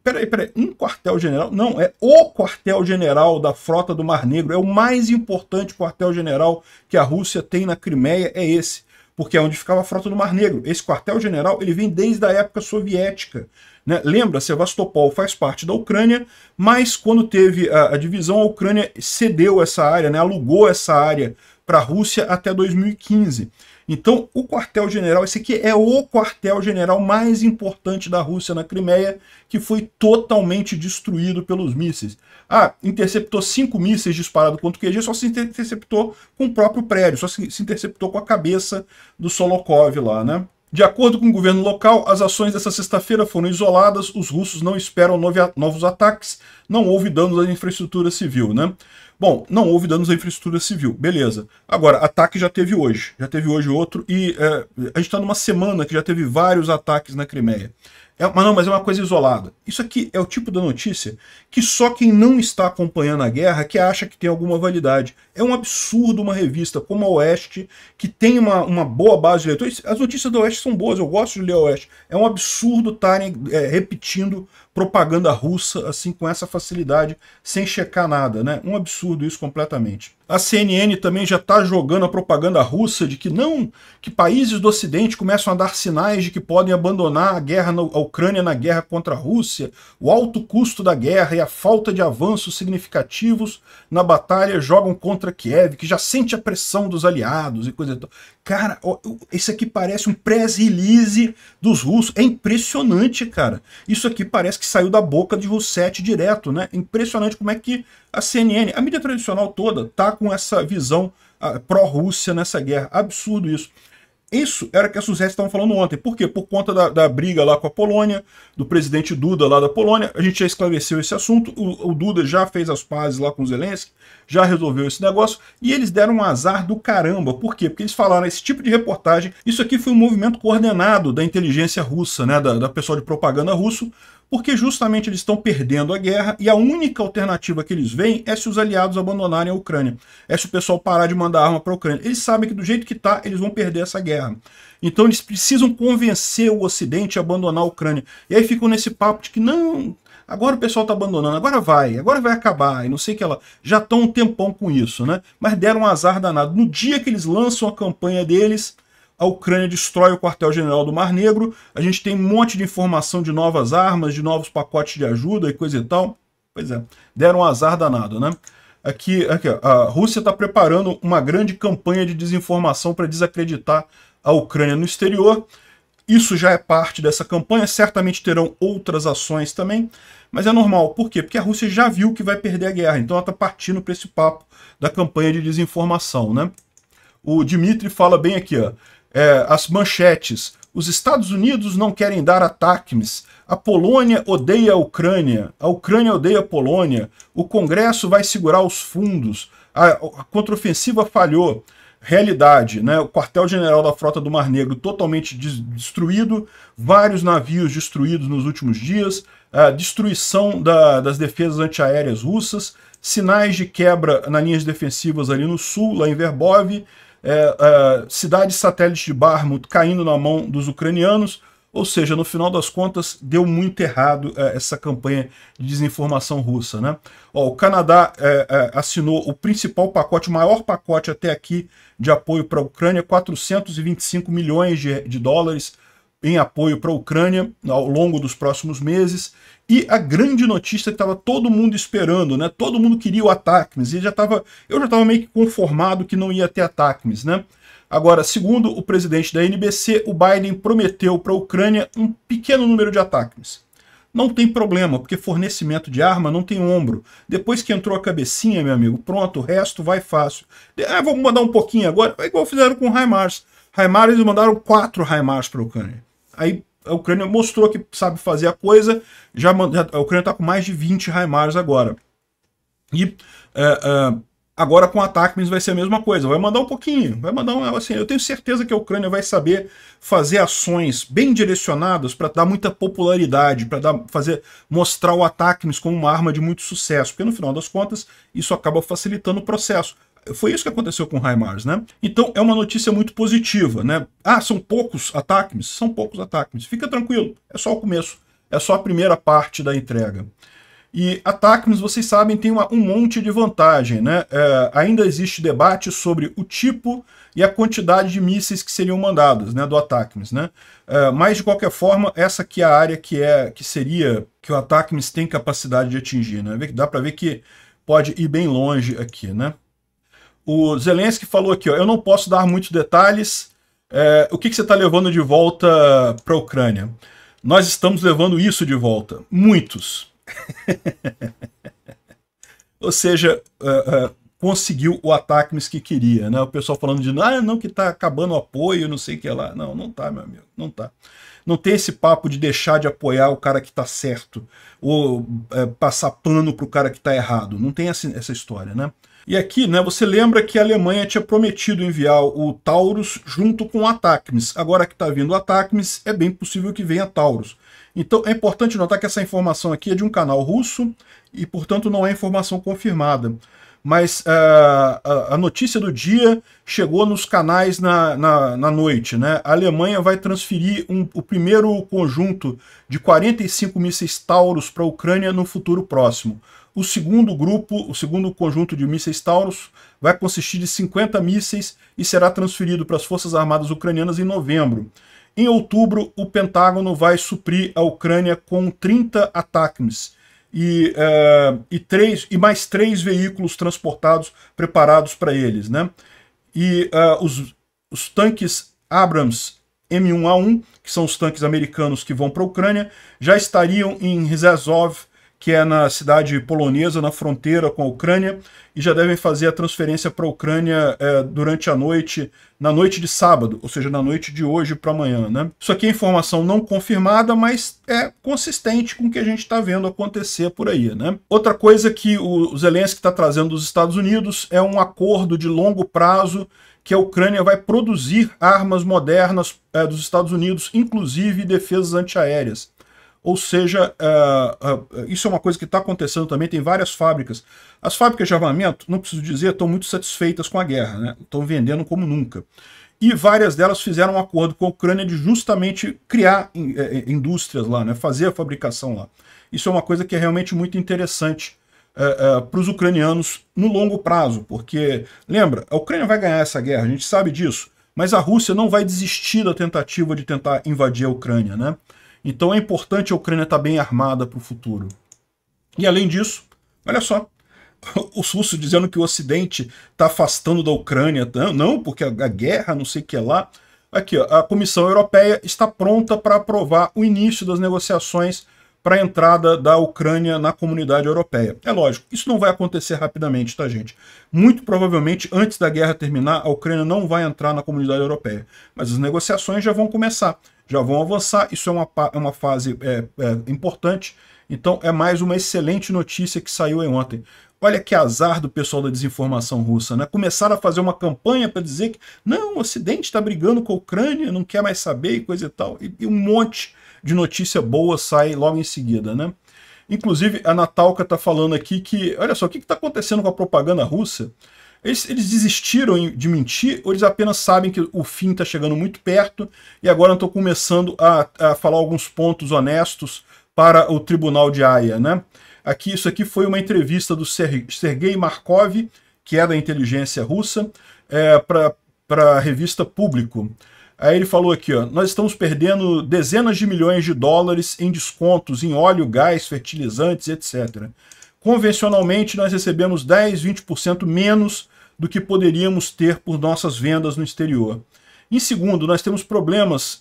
Peraí, um quartel-general? Não, é o quartel-general da Frota do Mar Negro, é o mais importante quartel-general que a Rússia tem na Crimeia, é esse. Porque é onde ficava a Frota do Mar Negro. Esse quartel-general ele vem desde a época soviética. Né? Lembra, Sevastopol faz parte da Ucrânia, mas quando teve a divisão, a Ucrânia cedeu essa área, né? Alugou essa área para a Rússia até 2015. Então, o quartel-general, esse aqui é o quartel-general mais importante da Rússia na Crimeia, que foi totalmente destruído pelos mísseis. Interceptou 5 mísseis disparados contra o QG, só se interceptou com o próprio prédio, só se interceptou com a cabeça do Solokov lá, né? De acordo com o governo local, as ações dessa sexta-feira foram isoladas, os russos não esperam novos ataques, não houve danos à infraestrutura civil, né? Bom, não houve danos à infraestrutura civil, beleza. Agora, ataque já teve hoje outro, e a gente está numa semana que já teve vários ataques na Crimeia. Mas é uma coisa isolada. Isso aqui é o tipo da notícia que só quem não está acompanhando a guerra que acha que tem alguma validade. É um absurdo uma revista como a Oeste, que tem uma boa base de leitores. As notícias da Oeste são boas, eu gosto de ler a Oeste. É um absurdo estarem repetindo propaganda russa assim com essa facilidade, sem checar nada, né? Um absurdo isso completamente. A CNN também já está jogando a propaganda russa de que não, que países do Ocidente começam a dar sinais de que podem abandonar a guerra a Ucrânia na guerra contra a Rússia, o alto custo da guerra e a falta de avanços significativos na batalha jogam contra Kiev, que já sente a pressão dos aliados e coisa e tal. Cara, esse aqui parece um press-release dos russos. É impressionante, cara. Isso aqui parece que saiu da boca de Rousseff direto, né? Impressionante como é que a CNN, a mídia tradicional toda, tá com essa visão pró-Rússia nessa guerra. Absurdo isso. Isso era o que a Suzette estavam falando ontem. Por quê? Por conta da briga lá com a Polônia, do presidente Duda lá da Polônia. A gente já esclareceu esse assunto. O Duda já fez as pazes lá com o Zelensky, já resolveu esse negócio. E eles deram um azar do caramba. Por quê? Porque eles falaram esse tipo de reportagem. Isso aqui foi um movimento coordenado da inteligência russa, né, da pessoal de propaganda russo, porque justamente eles estão perdendo a guerra e a única alternativa que eles veem é se os aliados abandonarem a Ucrânia. É se o pessoal parar de mandar arma para a Ucrânia. Eles sabem que do jeito que está, eles vão perder essa guerra. Então eles precisam convencer o Ocidente a abandonar a Ucrânia. E aí ficam nesse papo de que não, agora o pessoal está abandonando, agora vai acabar, e não sei o que lá. Já estão um tempão com isso, né? Mas deram um azar danado. No dia que eles lançam a campanha deles, a Ucrânia destrói o quartel-general do Mar Negro, a gente tem um monte de informação de novas armas, de novos pacotes de ajuda e coisa e tal. Pois é, deram um azar danado, né? Aqui ó, a Rússia está preparando uma grande campanha de desinformação para desacreditar a Ucrânia no exterior. Isso já é parte dessa campanha, certamente terão outras ações também, mas é normal. Por quê? Porque a Rússia já viu que vai perder a guerra, então ela está partindo para esse papo da campanha de desinformação, né? O Dmitry fala bem aqui, ó. As manchetes. Os Estados Unidos não querem dar ataques. A Polônia odeia a Ucrânia odeia a Polônia. O Congresso vai segurar os fundos. A contraofensiva falhou. Realidade, né? O quartel-general da Frota do Mar Negro totalmente destruído, vários navios destruídos nos últimos dias, a destruição das defesas antiaéreas russas, sinais de quebra nas linhas defensivas ali no sul, lá em Verbov, cidade satélite de Bakhmut caindo na mão dos ucranianos, ou seja, no final das contas deu muito errado essa campanha de desinformação russa, né? O Canadá assinou o principal pacote, o maior pacote até aqui de apoio para a Ucrânia, 425 milhões de dólares em apoio para a Ucrânia ao longo dos próximos meses. E a grande notícia que estava todo mundo esperando, né? Todo mundo queria o ATACMS, e eu já estava meio que conformado que não ia ter ATACMS, né? Agora, segundo o presidente da NBC, o Biden prometeu para a Ucrânia um pequeno número de ATACMS. Não tem problema, porque fornecimento de arma não tem ombro. Depois que entrou a cabecinha, meu amigo, pronto, o resto vai fácil. Vamos mandar um pouquinho agora, é igual fizeram com o HIMARS. HIMARS, eles mandaram 4 HIMARS para a Ucrânia. Aí a Ucrânia mostrou que sabe fazer a coisa, a Ucrânia está com mais de 20 HIMARS agora. E agora com ATACMS vai ser a mesma coisa, vai mandar um pouquinho, vai mandar assim, eu tenho certeza que a Ucrânia vai saber fazer ações bem direcionadas para dar muita popularidade, para mostrar o ATACMS como uma arma de muito sucesso, porque no final das contas isso acaba facilitando o processo. Foi isso que aconteceu com o HIMARS, né? Então é uma notícia muito positiva, né? Ah, são poucos ATACMS? São poucos ATACMS. Fica tranquilo, é só o começo, é só a primeira parte da entrega. E ATACMS, vocês sabem, tem um monte de vantagem, né? Ainda existe debate sobre o tipo e a quantidade de mísseis que seriam mandados, né, do ATACMS, né? Mas, de qualquer forma, essa aqui é a área que o ATACMS tem capacidade de atingir, né? Dá para ver que pode ir bem longe aqui, né? O Zelensky falou aqui, ó, eu não posso dar muitos detalhes. O que você está levando de volta para a Ucrânia? Nós estamos levando isso de volta. Muitos. Ou seja, conseguiu o ATACMS que queria, né? O pessoal falando de, não, que está acabando o apoio, não sei o que lá. Não, não tá, meu amigo, não tá. Não tem esse papo de deixar de apoiar o cara que está certo, ou passar pano para o cara que está errado. Não tem essa história, né? E aqui, né, você lembra que a Alemanha tinha prometido enviar o Taurus junto com o ATACMS. Agora que está vindo o ATACMS, é bem possível que venha Taurus. Então é importante notar que essa informação aqui é de um canal russo e, portanto, não é informação confirmada. Mas a notícia do dia chegou nos canais na noite, né? A Alemanha vai transferir o primeiro conjunto de 45 mísseis Taurus para a Ucrânia no futuro próximo. O segundo conjunto de mísseis Taurus vai consistir de 50 mísseis e será transferido para as Forças Armadas Ucranianas em novembro. Em outubro, o Pentágono vai suprir a Ucrânia com 30 ATACMS e mais 3 veículos transportados, preparados para eles, né? E os tanques Abrams M1A1, que são os tanques americanos que vão para a Ucrânia, já estariam em Rzeszów, que é na cidade polonesa, na fronteira com a Ucrânia, e já devem fazer a transferência para a Ucrânia durante a noite, na noite de sábado, ou seja, na noite de hoje para amanhã, né? Isso aqui é informação não confirmada, mas é consistente com o que a gente está vendo acontecer por aí, né? Outra coisa que o Zelensky está trazendo dos Estados Unidos é um acordo de longo prazo que a Ucrânia vai produzir armas modernas dos Estados Unidos, inclusive defesas antiaéreas. Ou seja, isso é uma coisa que está acontecendo também, tem várias fábricas. As fábricas de armamento, não preciso dizer, estão muito satisfeitas com a guerra, né? Estão vendendo como nunca. E várias delas fizeram um acordo com a Ucrânia de justamente criar indústrias lá, né? Fazer a fabricação lá. Isso é uma coisa que é realmente muito interessante para os ucranianos no longo prazo, porque, lembra, a Ucrânia vai ganhar essa guerra, a gente sabe disso, mas a Rússia não vai desistir da tentativa de tentar invadir a Ucrânia, né? Então é importante a Ucrânia estar bem armada para o futuro. E além disso, olha só, os russos dizendo que o Ocidente está afastando da Ucrânia. Não, porque a guerra, não sei o que lá. Aqui, ó, a Comissão Europeia está pronta para aprovar o início das negociações para a entrada da Ucrânia na comunidade europeia. É lógico, isso não vai acontecer rapidamente, tá, gente? Muito provavelmente, antes da guerra terminar, a Ucrânia não vai entrar na comunidade europeia. Mas as negociações já vão começar, já vão avançar. Isso é uma fase importante. Então é mais uma excelente notícia que saiu aí ontem. Olha que azar do pessoal da desinformação russa, né? Começaram a fazer uma campanha para dizer que não, o Ocidente está brigando com a Ucrânia, não quer mais saber e coisa e tal. E um monte de notícia boa sai logo em seguida, né? Inclusive, a Natalka está falando aqui que, olha só, o que está acontecendo com a propaganda russa? Eles desistiram de mentir ou eles apenas sabem que o fim está chegando muito perto e agora estão começando a falar alguns pontos honestos para o Tribunal de Haia, né? Isso aqui foi uma entrevista do Sergei Markov, que é da inteligência russa, para a revista Público. Aí ele falou aqui, ó, nós estamos perdendo dezenas de milhões de dólares em descontos em óleo, gás, fertilizantes, etc. Convencionalmente, nós recebemos 10, 20% menos do que poderíamos ter por nossas vendas no exterior. Em segundo, nós temos problemas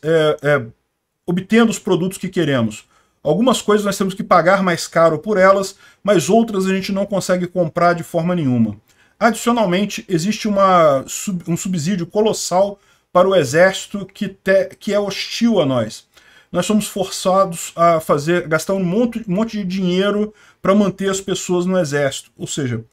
obtendo os produtos que queremos. Algumas coisas nós temos que pagar mais caro por elas, mas outras a gente não consegue comprar de forma nenhuma. Adicionalmente, existe um subsídio colossal para o exército que é hostil a nós. Nós somos forçados a gastar um monte de dinheiro para manter as pessoas no exército. Ou seja,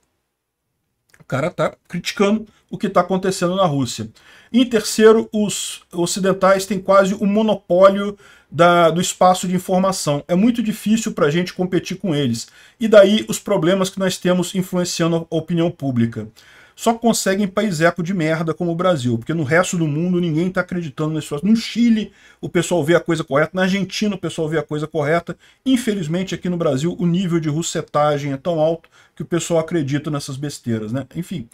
o cara está criticando o que está acontecendo na Rússia. Em terceiro, os ocidentais têm quase um monopólio do espaço de informação. É muito difícil para a gente competir com eles. E daí os problemas que nós temos influenciando a opinião pública. Só conseguem paiseco de merda como o Brasil, porque no resto do mundo ninguém está acreditando nesse negócio. No Chile o pessoal vê a coisa correta, na Argentina o pessoal vê a coisa correta. Infelizmente aqui no Brasil o nível de russetagem é tão alto que o pessoal acredita nessas besteiras, né? Enfim.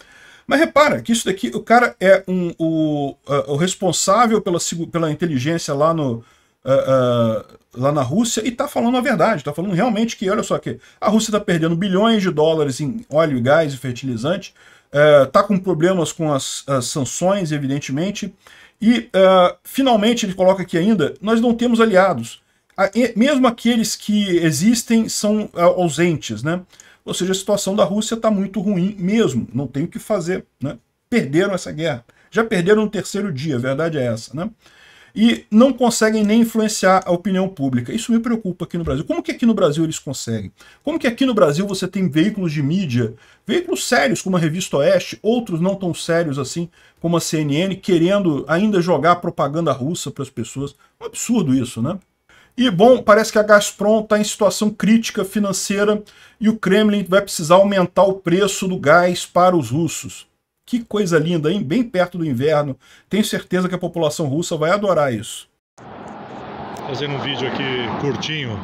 Mas repara que isso daqui, o cara é o responsável pela inteligência lá na Rússia e está falando a verdade, está falando realmente que, olha só, que a Rússia está perdendo bilhões de dólares em óleo, gás e fertilizante, está com problemas com as sanções, evidentemente, e finalmente ele coloca aqui ainda, nós não temos aliados. Mesmo aqueles que existem são ausentes, né? Ou seja, a situação da Rússia está muito ruim mesmo, não tem o que fazer, né? Perderam essa guerra, já perderam no terceiro dia, a verdade é essa, né? E não conseguem nem influenciar a opinião pública. Isso me preocupa aqui no Brasil. Como que aqui no Brasil eles conseguem? Como que aqui no Brasil você tem veículos de mídia, veículos sérios como a Revista Oeste, outros não tão sérios assim como a CNN, querendo ainda jogar propaganda russa para as pessoas? Um absurdo isso, né? E, bom, parece que a Gazprom está em situação crítica financeira e o Kremlin vai precisar aumentar o preço do gás para os russos. Que coisa linda, hein? Bem perto do inverno. Tenho certeza que a população russa vai adorar isso. Fazendo um vídeo aqui curtinho,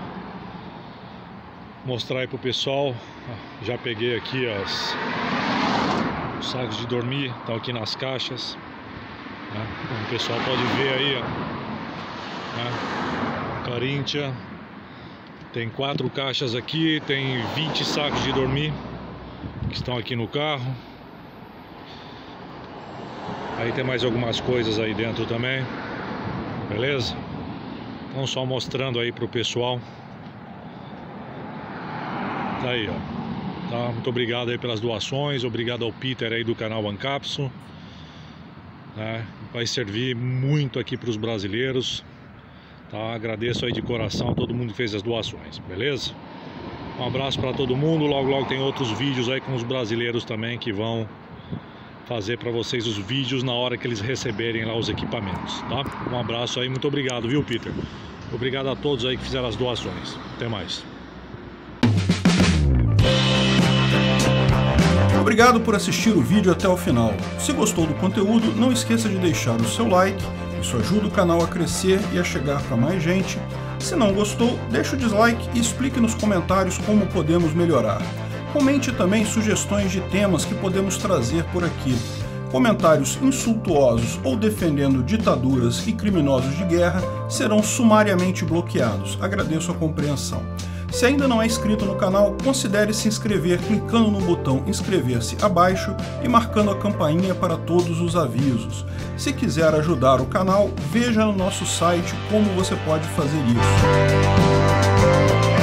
mostrar aí pro pessoal. Já peguei aqui os sacos de dormir, estão aqui nas caixas, né? Como o pessoal pode ver aí, ó, né? Carinthia. Tem 4 caixas aqui, tem 20 sacos de dormir que estão aqui no carro. Aí tem mais algumas coisas aí dentro também, beleza? Então só mostrando aí pro pessoal. Tá aí, ó. Tá? Muito obrigado aí pelas doações, obrigado ao Peter aí do canal Ancapsu, né? Vai servir muito aqui para os brasileiros, tá? Agradeço aí de coração a todo mundo que fez as doações, beleza? Um abraço para todo mundo, logo tem outros vídeos aí com os brasileiros também que vão fazer para vocês os vídeos na hora que eles receberem lá os equipamentos, tá? Um abraço aí, muito obrigado, viu, Peter? Obrigado a todos aí que fizeram as doações. Até mais. Obrigado por assistir o vídeo até o final. Se gostou do conteúdo, não esqueça de deixar o seu like, isso ajuda o canal a crescer e a chegar para mais gente. Se não gostou, deixe o dislike e explique nos comentários como podemos melhorar. Comente também sugestões de temas que podemos trazer por aqui. Comentários insultuosos ou defendendo ditaduras e criminosos de guerra serão sumariamente bloqueados. Agradeço a compreensão. Se ainda não é inscrito no canal, considere se inscrever clicando no botão inscrever-se abaixo e marcando a campainha para todos os avisos. Se quiser ajudar o canal, veja no nosso site como você pode fazer isso.